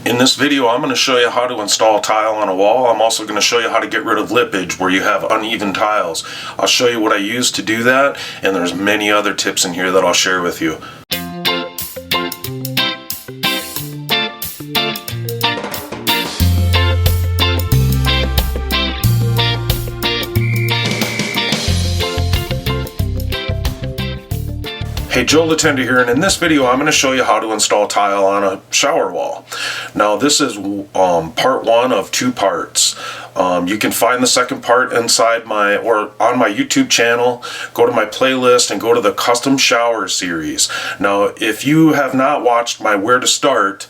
In this video, I'm going to show you how to install tile on a wall. I'm also going to show you how to get rid of lippage where you have uneven tiles. I'll show you what I use to do that, and there's many other tips in here that I'll share with you. Hey, Joe the Tender here, and in this video I'm going to show you how to install tile on a shower wall. Now this is part one of two parts. You can find the second part inside on my YouTube channel. Go to my playlist and go to the custom shower series. Now if you have not watched my where to start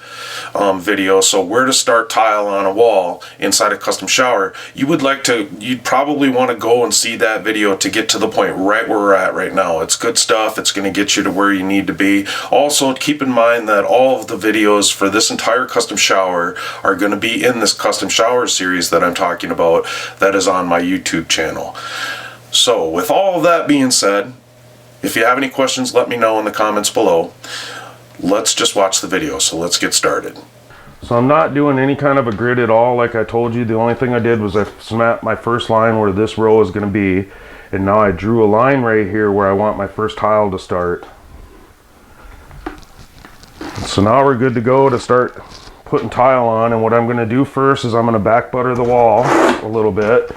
video, so where to start tile on a wall inside a custom shower, you'd probably want to go and see that video to get to the point right where we're at right now. It's good stuff. It's going to get you to where you need to be. Also, keep in mind that all of the videos for this entire custom shower are going to be in this custom shower series that I'm talking about that is on my YouTube channel. So with all of that being said, if you have any questions, let me know in the comments below. Let's just watch the video, so let's get started. So I'm not doing any kind of a grid at all like I told you. The only thing I did was I snapped my first line where this row is going to be, and now I drew a line right here where I want my first tile to start. So now we're good to go to start putting tile on, and what I'm going to do first is I'm going to back butter the wall a little bit.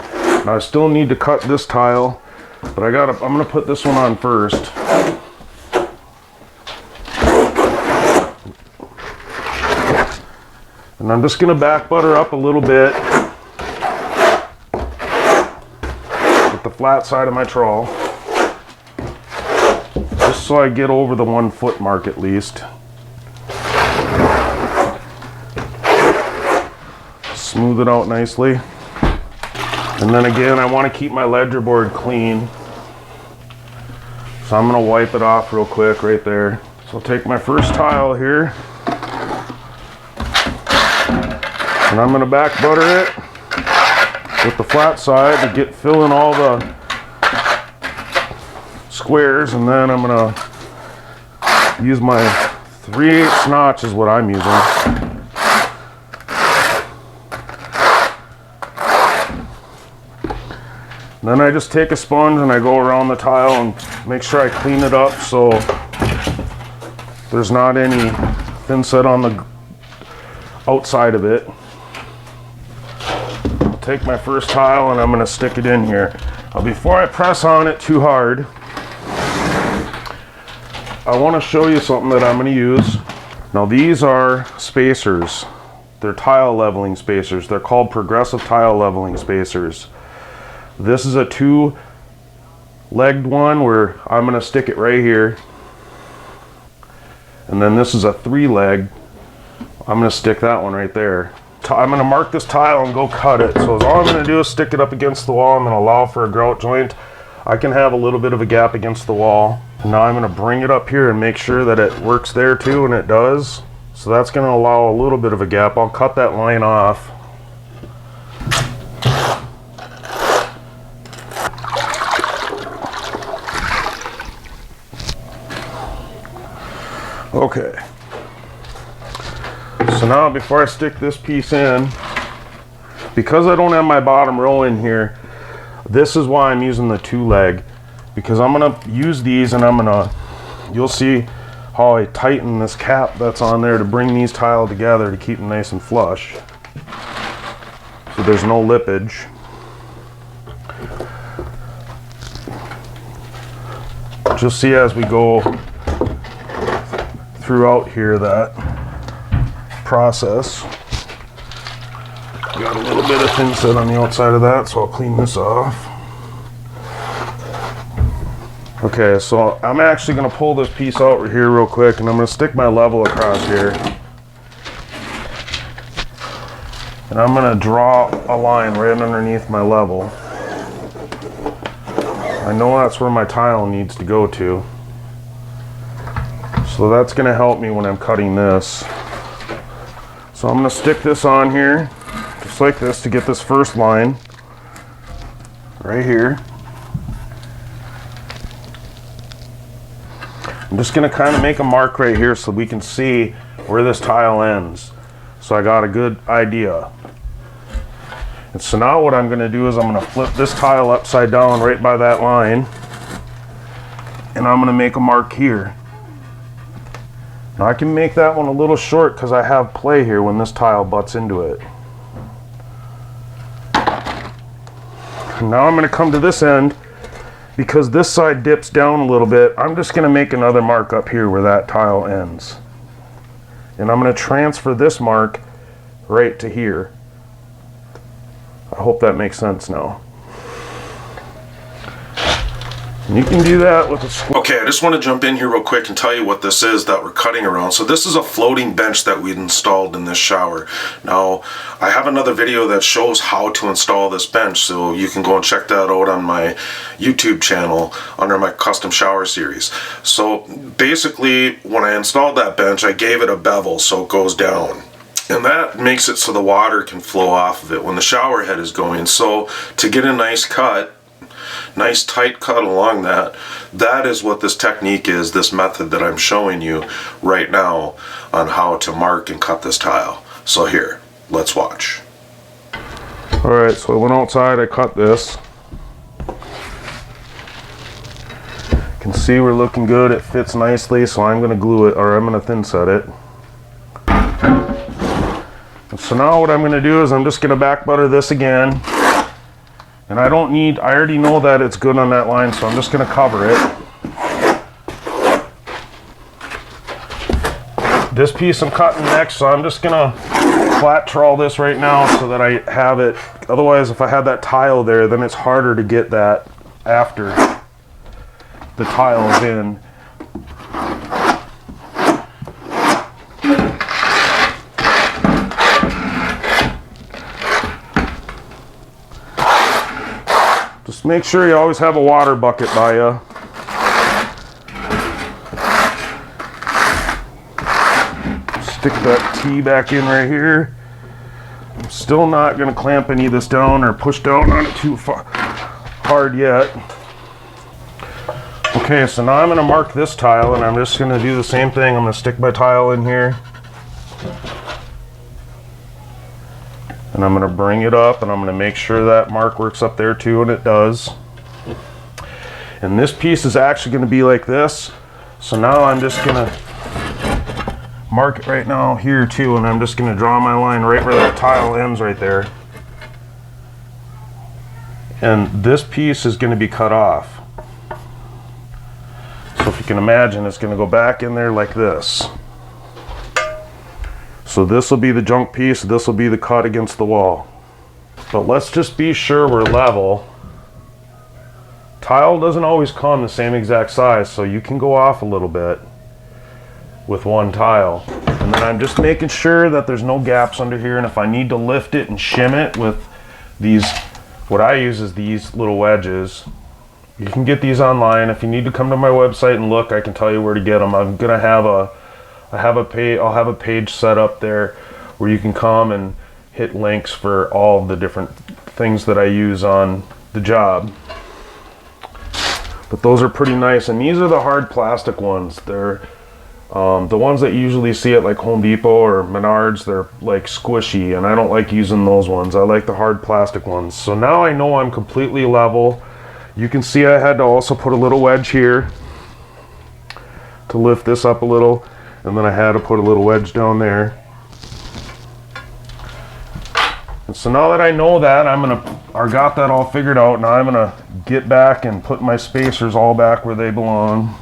Now I still need to cut this tile, but I'm going to put this one on first. And I'm just going to back butter up a little bit with the flat side of my trowel, just so I get over the 1 foot mark at least. Smooth it out nicely. And then again, I want to keep my ledger board clean, so I'm going to wipe it off real quick right there. So I'll take my first tile here, and I'm going to back butter it with the flat side to fill in all the squares, and then I'm going to use my 3/8 notch is what I'm using. Then I just take a sponge and I go around the tile and make sure I clean it up so there's not any thin set on the outside of it. I'll take my first tile and I'm going to stick it in here. Now before I press on it too hard, I want to show you something that I'm going to use. Now these are spacers. They're tile leveling spacers. They're called progressive tile leveling spacers. This is a 2-legged one where I'm going to stick it right here. And then this is a 3-leg. I'm going to stick that one right there. I'm going to mark this tile and go cut it. So all I'm going to do is stick it up against the wall. I'm going to allow for a grout joint. I can have a little bit of a gap against the wall. Now I'm going to bring it up here and make sure that it works there too, and it does. So that's going to allow a little bit of a gap. I'll cut that line off. Okay, so now before I stick this piece in, because I don't have my bottom row in here, this is why I'm using the 2-leg, because I'm going to use these and you'll see how I tighten this cap that's on there to bring these tile together to keep them nice and flush, so there's no lippage. Just see as we go throughout here that process. Got a little bit of thin set on the outside of that, so I'll clean this off. Okay, so I'm actually going to pull this piece out right here real quick, and I'm going to stick my level across here. And I'm going to draw a line right underneath my level. I know that's where my tile needs to go to. So that's going to help me when I'm cutting this. So I'm going to stick this on here, just like this, to get this first line right here. I'm just going to kind of make a mark right here so we can see where this tile ends. so I got a good idea. And so now what I'm going to do is I'm going to flip this tile upside down right by that line, and I'm going to make a mark here. Now I can make that one a little short because I have play here when this tile butts into it. And now I'm going to come to this end, because this side dips down a little bit. I'm just going to make another mark up here where that tile ends. And I'm going to transfer this mark right to here. I hope that makes sense now. And you can do that with a square. Okay, I just want to jump in here real quick and tell you what this is that we're cutting around. So this is a floating bench that we installed in this shower. Now, I have another video that shows how to install this bench, so you can go and check that out on my YouTube channel under my custom shower series. So basically, when I installed that bench, I gave it a bevel so it goes down. And that makes it so the water can flow off of it when the shower head is going. So to get a nice cut, nice tight cut along that, that is what this technique is, this method that I'm showing you right now on how to mark and cut this tile. So here, let's watch. Alright, so I went outside, I cut this. You can see we're looking good, it fits nicely, so I'm going to glue it, or I'm going to thin set it. And so now what I'm going to do is I'm just going to back butter this again. And I already know that it's good on that line, so I'm just going to cover it. This piece I'm cutting next, so I'm just going to flat trowel this right now so that I have it. Otherwise, if I had that tile there, then it's harder to get that after the tile is in. Just make sure you always have a water bucket by you. Stick that T back in right here. I'm still not going to clamp any of this down or push down on it too hard yet. Okay, so now I'm going to mark this tile, and I'm just going to do the same thing. I'm going to stick my tile in here. And I'm going to bring it up, and I'm going to make sure that mark works up there too, and it does. And this piece is actually going to be like this. So now I'm just going to mark it right now here too, and I'm just going to draw my line right where that tile ends right there. And this piece is going to be cut off. So if you can imagine, it's going to go back in there like this. So this will be the junk piece, this will be the cut against the wall. But let's just be sure we're level. Tile doesn't always come the same exact size, so you can go off a little bit with one tile. And then I'm just making sure that there's no gaps under here, and if I need to lift it and shim it with these, what I use is these little wedges. You can get these online. If you need to come to my website and look, I can tell you where to get them. I'm gonna have I'll have a page set up there where you can come and hit links for all the different things that I use on the job. But those are pretty nice, and these are the hard plastic ones. They're the ones that you usually see at like Home Depot or Menards. They're like squishy, and I don't like using those ones. I like the hard plastic ones. So now I know I'm completely level. You can see I had to also put a little wedge here to lift this up a little. And then I had to put a little wedge down there. And so now that I know that, I got that all figured out. Now I'm gonna get back and put my spacers all back where they belong.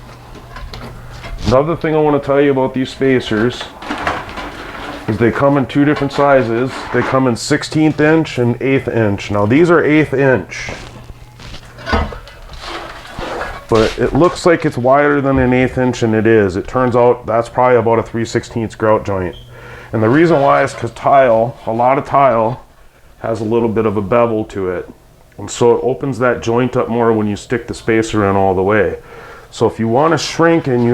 Another thing I want to tell you about these spacers is they come in two different sizes. They come in 16th inch and 1/8 inch. Now these are 1/8 inch. But it looks like it's wider than an 1/8 inch, and it is. It turns out that's probably about a 3/16 grout joint. And the reason why is because a lot of tile has a little bit of a bevel to it. And so it opens that joint up more when you stick the spacer in all the way. So if you want to shrink and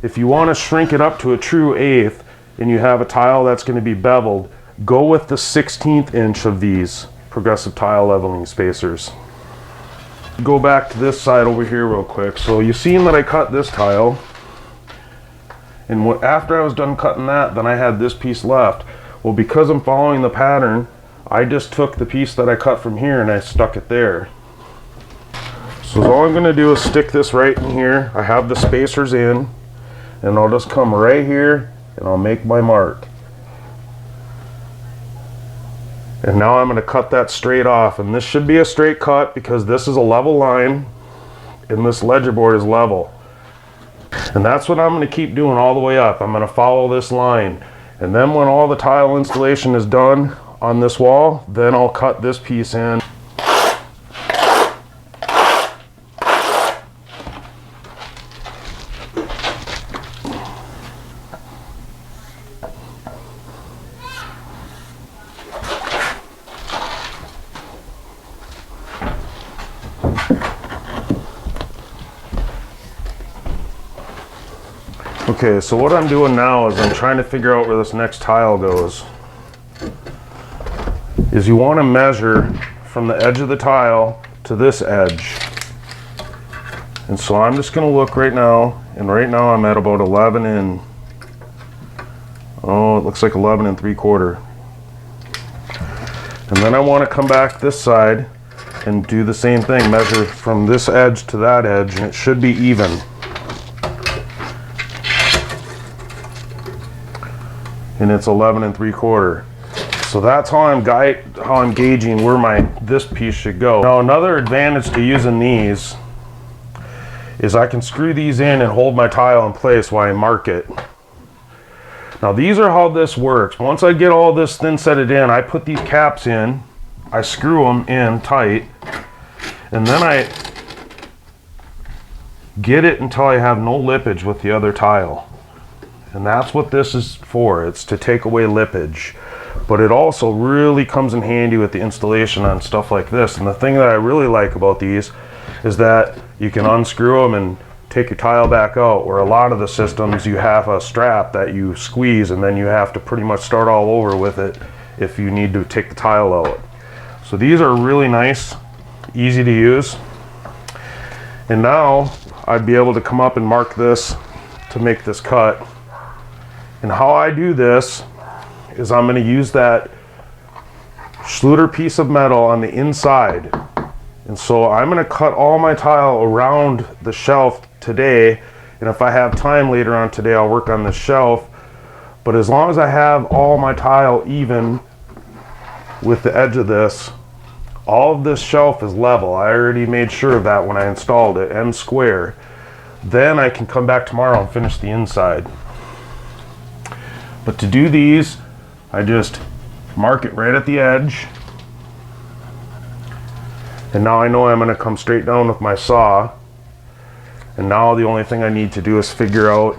if you want to shrink it up to a true 1/8 and you have a tile that's going to be beveled, go with the 16th inch of these progressive tile leveling spacers. Go back to this side over here real quick. So you seen that I cut this tile, and after I was done cutting that, then I had this piece left. Well, because I'm following the pattern, I just took the piece that I cut from here and I stuck it there. So all I'm going to do is stick this right in here. I have the spacers in, and I'll just come right here and I'll make my mark. And now I'm going to cut that straight off, and this should be a straight cut because this is a level line and this ledger board is level. And that's what I'm going to keep doing all the way up. I'm going to follow this line, and then when all the tile installation is done on this wall, then I'll cut this piece in. Okay, so what I'm doing now is I'm trying to figure out where this next tile goes. Is you want to measure from the edge of the tile to this edge. And so I'm just going to look right now, and right now I'm at about 11 and, oh, it looks like 11 and 3/4. And then I want to come back this side and do the same thing, measure from this edge to that edge, and it should be even. And it's 11 and 3/4. So that's how I'm gauging where this piece should go. Now another advantage to using these is I can screw these in and hold my tile in place while I mark it. Now these are how this works. Once I get all this thin setted in, I put these caps in, I screw them in tight, and then I get it until I have no lippage with the other tile. And that's what this is for. It's to take away lippage. But it also really comes in handy with the installation on stuff like this. And the thing that I really like about these is that you can unscrew them and take your tile back out, where a lot of the systems you have a strap that you squeeze and then you have to pretty much start all over with it if you need to take the tile out. So these are really nice, easy to use. And now I'd be able to come up and mark this to make this cut. And how I do this is I'm going to use that Schluter piece of metal on the inside. And so I'm going to cut all my tile around the shelf today. And if I have time later on today, I'll work on the shelf. But as long as I have all my tile even with the edge of this, all of this shelf is level. I already made sure of that when I installed it, and square. Then I can come back tomorrow and finish the inside. But to do these, I just mark it right at the edge. And now I know I'm going to come straight down with my saw. And now the only thing I need to do is figure out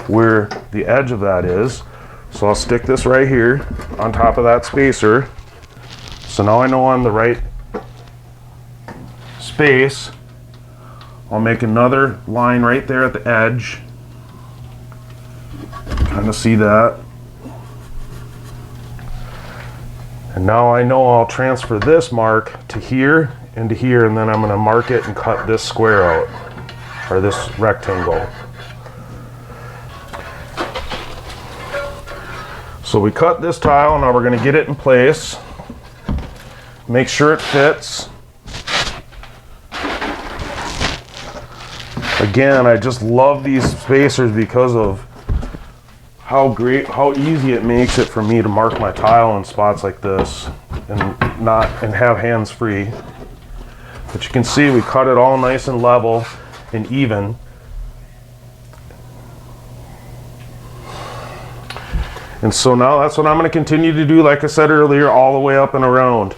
where the edge of that is. So I'll stick this right here on top of that spacer. So now I know I'm the right space. I'll make another line right there at the edge. Kind of see that. And now I know I'll transfer this mark to here and to here, and then I'm going to mark it and cut this square out, or this rectangle. So we cut this tile, now we're going to get it in place. Make sure it fits. Again, I just love these spacers because of how easy it makes it for me to mark my tile in spots like this and have hands free. But you can see we cut it all nice and level and even. And so now that's what I'm going to continue to do, like I said earlier, all the way up and around.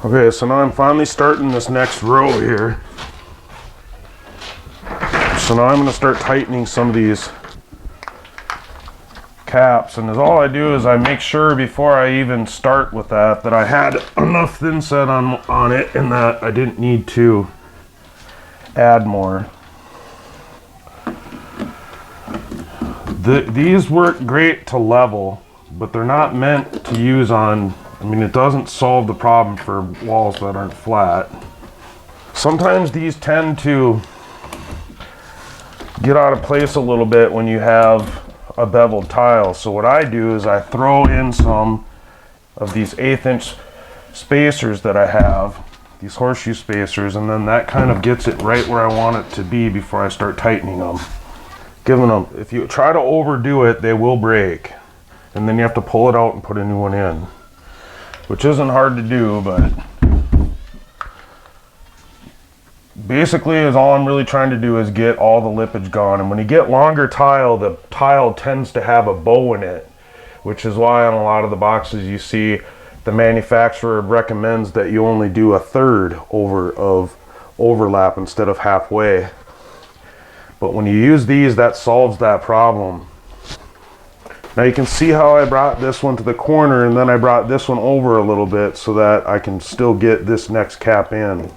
Okay, so now I'm finally starting this next row here. So now I'm going to start tightening some of these caps, and all I do is I make sure before I even start with that I had enough thin set on it and that I didn't need to add more. These work great to level, but they're not meant to use on, I mean, it doesn't solve the problem for walls that aren't flat. Sometimes these tend to get out of place a little bit when you have a beveled tile. So what I do is I throw in some of these 1/8 inch spacers that I have, these horseshoe spacers, and then that kind of gets it right where I want it to be before I start tightening them. Giving them, if you try to overdo it, they will break. And then you have to pull it out and put a new one in, which isn't hard to do, but basically is all I'm really trying to do is get all the lippage gone. And when you get longer tile, the tile tends to have a bow in it, which is why on a lot of the boxes you see the manufacturer recommends that you only do 1/3 of overlap instead of halfway. But when you use these, that solves that problem. Now you can see how I brought this one to the corner and then I brought this one over a little bit so that I can still get this next cap in.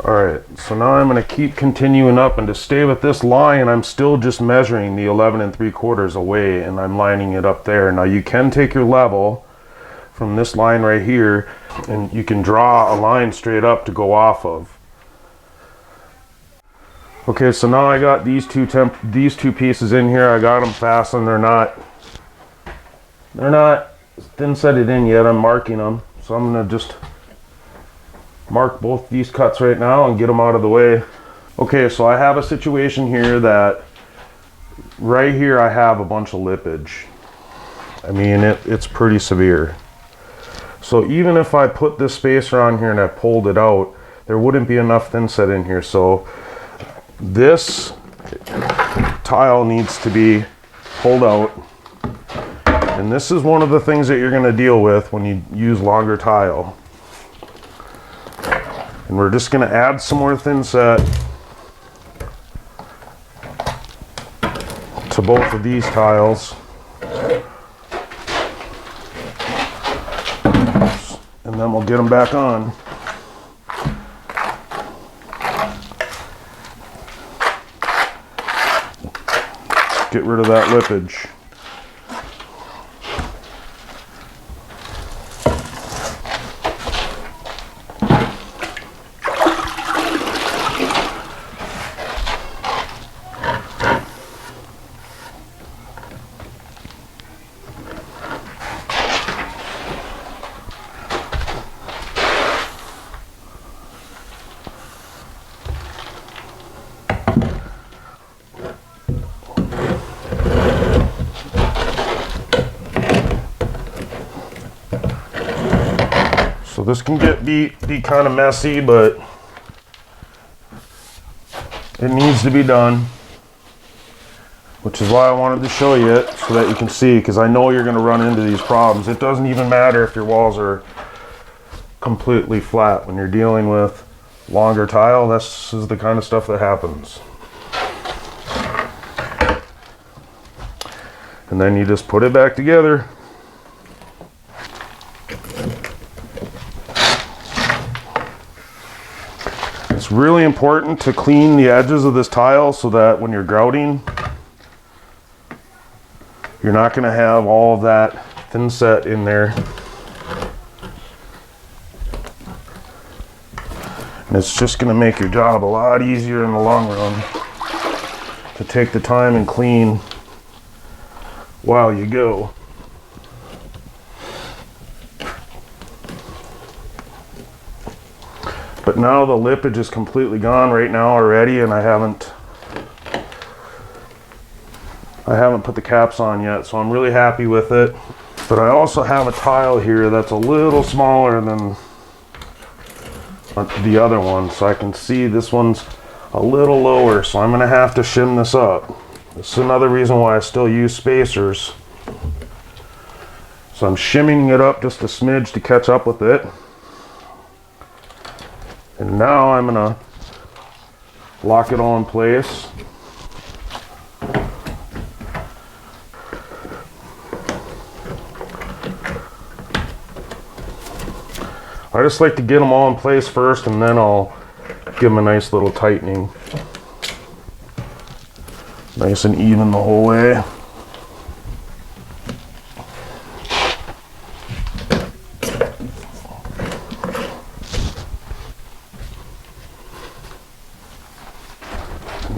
Alright, so now I'm going to keep continuing up, and to stay with this line I'm still just measuring the 11 3/4 away and I'm lining it up there. Now you can take your level from this line right here and you can draw a line straight up to go off of. Okay, so now I got these two pieces in here. I got them fastened. They're not thin setted in yet. I'm marking them, so I'm gonna just mark both these cuts right now and get them out of the way. Okay, so I have a situation here that right here I have a bunch of lippage. I mean, it's pretty severe. So even if I put this spacer on here and I pulled it out, there wouldn't be enough thin set in here. So this tile needs to be pulled out, and this is one of the things that you're going to deal with when you use longer tile. And we're just going to add some more thin set to both of these tiles, and then we'll get them back on. Get rid of that lippage. So this can be kind of messy, but it needs to be done, which is why I wanted to show you it so that you can see, because I know you're going to run into these problems. It doesn't even matter if your walls are completely flat. When you're dealing with longer tile, this is the kind of stuff that happens. And then you just put it back together. It's really important to clean the edges of this tile so that when you're grouting, you're not going to have all of that thin set in there. And it's just going to make your job a lot easier in the long run to take the time and clean while you go. But now the lippage is completely gone right now already, and I haven't put the caps on yet, so I'm really happy with it. But I also have a tile here that's a little smaller than the other one, so I can see this one's a little lower, so I'm going to have to shim this up. This is another reason why I still use spacers. So I'm shimming it up just a smidge to catch up with it. And now I'm going to lock it all in place. I just like to get them all in place first, and then I'll give them a nice little tightening. Nice and even the whole way.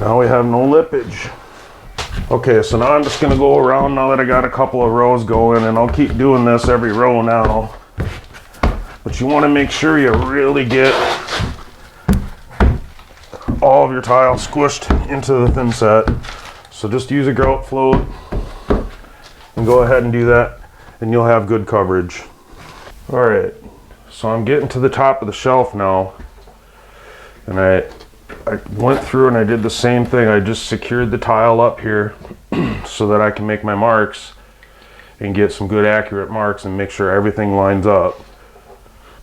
Now we have no lippage. Okay, so now I'm just gonna go around now that I got a couple of rows going, and I'll keep doing this every row now. But you wanna make sure you really get all of your tile squished into the thin set. So just use a grout float and go ahead and do that, and you'll have good coverage. All right, so I'm getting to the top of the shelf now, and I went through and I did the same thing. I just secured the tile up here so that I can make my marks and get some good accurate marks and make sure everything lines up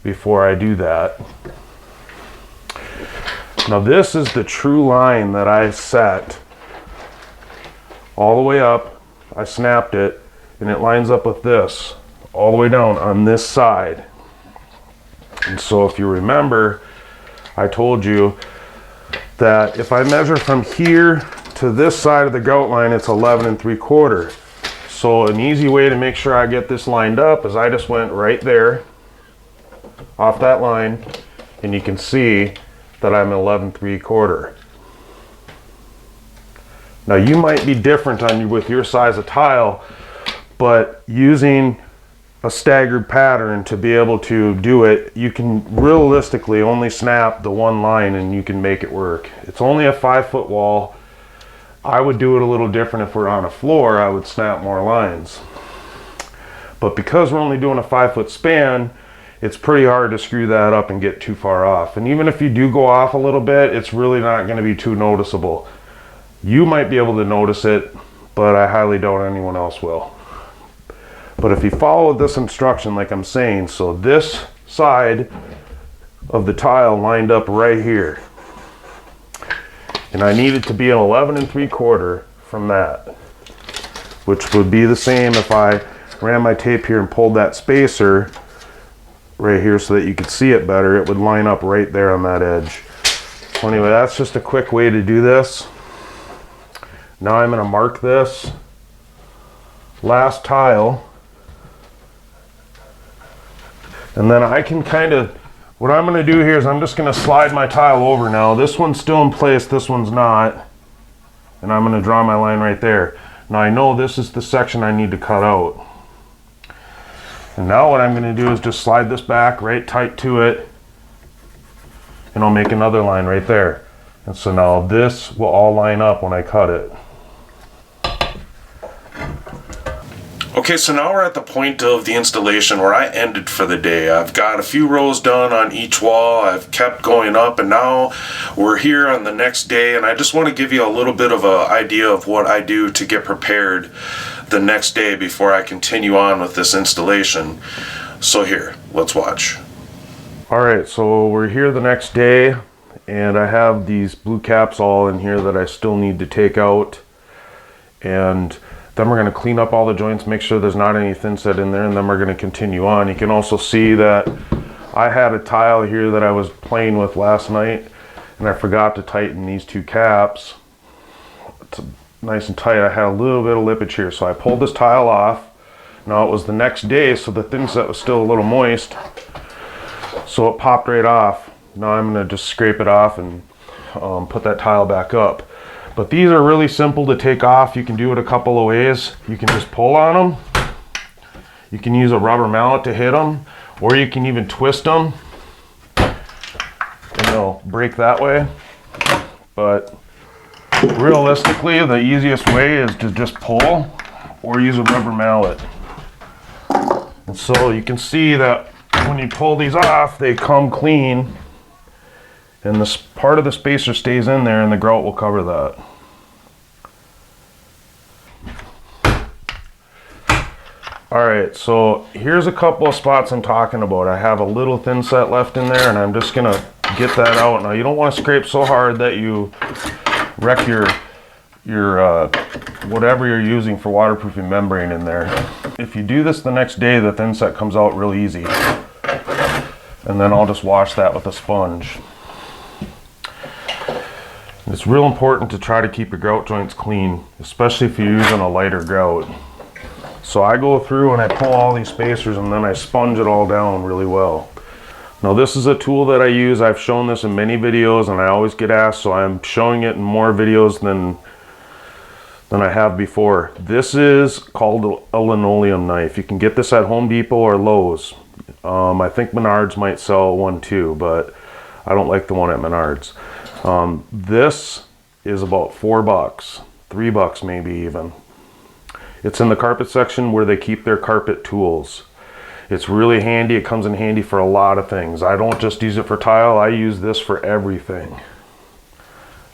before I do that. Now this is the true line that I set all the way up. I snapped it and it lines up with this all the way down on this side. And so if you remember, I told you that if I measure from here to this side of the grout line, it's 11 3/4. So an easy way to make sure I get this lined up is I just went right there off that line, and you can see that I'm 11 3/4. Now you might be different with your size of tile, but using a staggered pattern to be able to do it, you can realistically only snap the one line and you can make it work. It's only a 5-foot wall. I would do it a little different if we're on a floor. I would snap more lines. But because we're only doing a 5-foot span, it's pretty hard to screw that up and get too far off. And even if you do go off a little bit, it's really not going to be too noticeable. You might be able to notice it, but I highly doubt anyone else will. But if you follow this instruction like I'm saying, so this side of the tile lined up right here, and I need it to be an 11 3/4 from that, which would be the same if I ran my tape here and pulled that spacer right here so that you could see it better. It would line up right there on that edge. So anyway, that's just a quick way to do this. Now I'm going to mark this last tile, and then I can what I'm going to do here is I'm just going to slide my tile over now. This one's still in place, this one's not, and I'm going to draw my line right there. Now I know this is the section I need to cut out. And now what I'm going to do is just slide this back right tight to it, and I'll make another line right there. And so now this will all line up when I cut it. Okay, so now we're at the point of the installation where I ended for the day. I've got a few rows done on each wall. I've kept going up, and now we're here on the next day, and I just want to give you a little bit of an idea of what I do to get prepared the next day before I continue on with this installation. So here, let's watch. All right, so we're here the next day, and I have these blue caps all in here that I still need to take out, and then we're going to clean up all the joints, make sure there's not any thin set in there, and then we're going to continue on. You can also see that I had a tile here that I was playing with last night, and I forgot to tighten these two caps. It's nice and tight. I had a little bit of lippage here, so I pulled this tile off. Now it was the next day, so the thin set was still a little moist, so it popped right off. Now I'm going to just scrape it off and put that tile back up. But these are really simple to take off. You can do it a couple of ways. You can just pull on them. You can use a rubber mallet to hit them, or you can even twist them and they'll break that way. But realistically, the easiest way is to just pull or use a rubber mallet. And so you can see that when you pull these off, they come clean, and this part of the spacer stays in there, and the grout will cover that. Alright, so here's a couple of spots I'm talking about. I have a little thin set left in there, and I'm just going to get that out. Now you don't want to scrape so hard that you wreck your whatever you're using for waterproofing membrane in there. If you do this the next day, the thin set comes out real easy. And then I'll just wash that with a sponge. It's real important to try to keep your grout joints clean, especially if you're using a lighter grout. So I go through and I pull all these spacers, and then I sponge it all down really well. Now this is a tool that I use. I've shown this in many videos and I always get asked, so I'm showing it in more videos than I have before. This is called a linoleum knife. You can get this at Home Depot or Lowe's. I think Menards might sell one too, but I don't like the one at Menards. This is about $4, $3 maybe even. It's in the carpet section where they keep their carpet tools. It's really handy. It comes in handy for a lot of things. I don't just use it for tile, I use this for everything.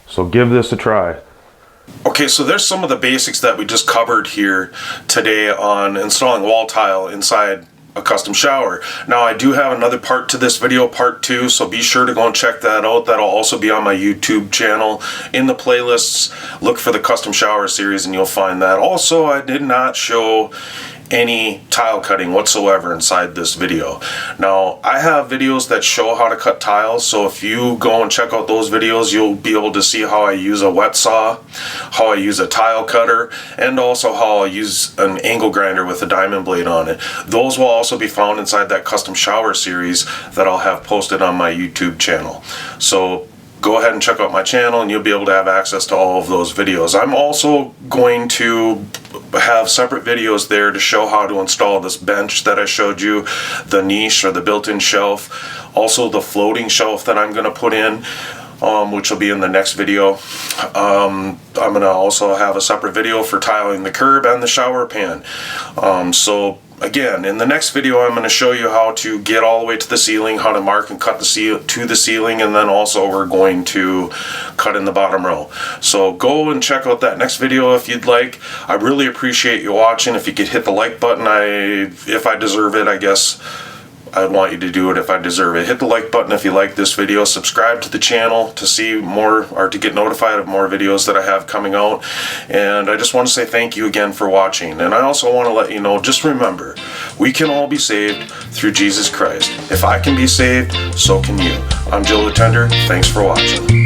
So give this a try. Okay, so there's some of the basics that we just covered here today on installing wall tile inside a custom shower. Now I do have another part to this video, part 2, so be sure to go and check that out. That'll also be on my YouTube channel. In the playlists, look for the custom shower series and you'll find that. Also, I did not show any tile cutting whatsoever inside this video. Now I have videos that show how to cut tiles, so if you go and check out those videos, you'll be able to see how I use a wet saw, how I use a tile cutter, and also how I use an angle grinder with a diamond blade on it. Those will also be found inside that custom shower series that I'll have posted on my YouTube channel. So go ahead and check out my channel and you'll be able to have access to all of those videos. I'm also going to have separate videos there to show how to install this bench that I showed you, the niche or the built-in shelf, also the floating shelf that I'm going to put in, which will be in the next video. I'm going to also have a separate video for tiling the curb and the shower pan. So again, in the next video I'm going to show you how to get all the way to the ceiling, how to mark and cut to the ceiling, and then also we're going to cut in the bottom row. So go and check out that next video if you'd like. I really appreciate you watching. If you could hit the like button, if I deserve it, I guess I'd want you to do it if I deserve it. Hit the like button if you like this video. Subscribe to the channel to see more, or to get notified of more videos that I have coming out. And I just want to say thank you again for watching. And I also want to let you know, just remember, we can all be saved through Jesus Christ. If I can be saved, so can you. I'm Joe the Tender. Thanks for watching.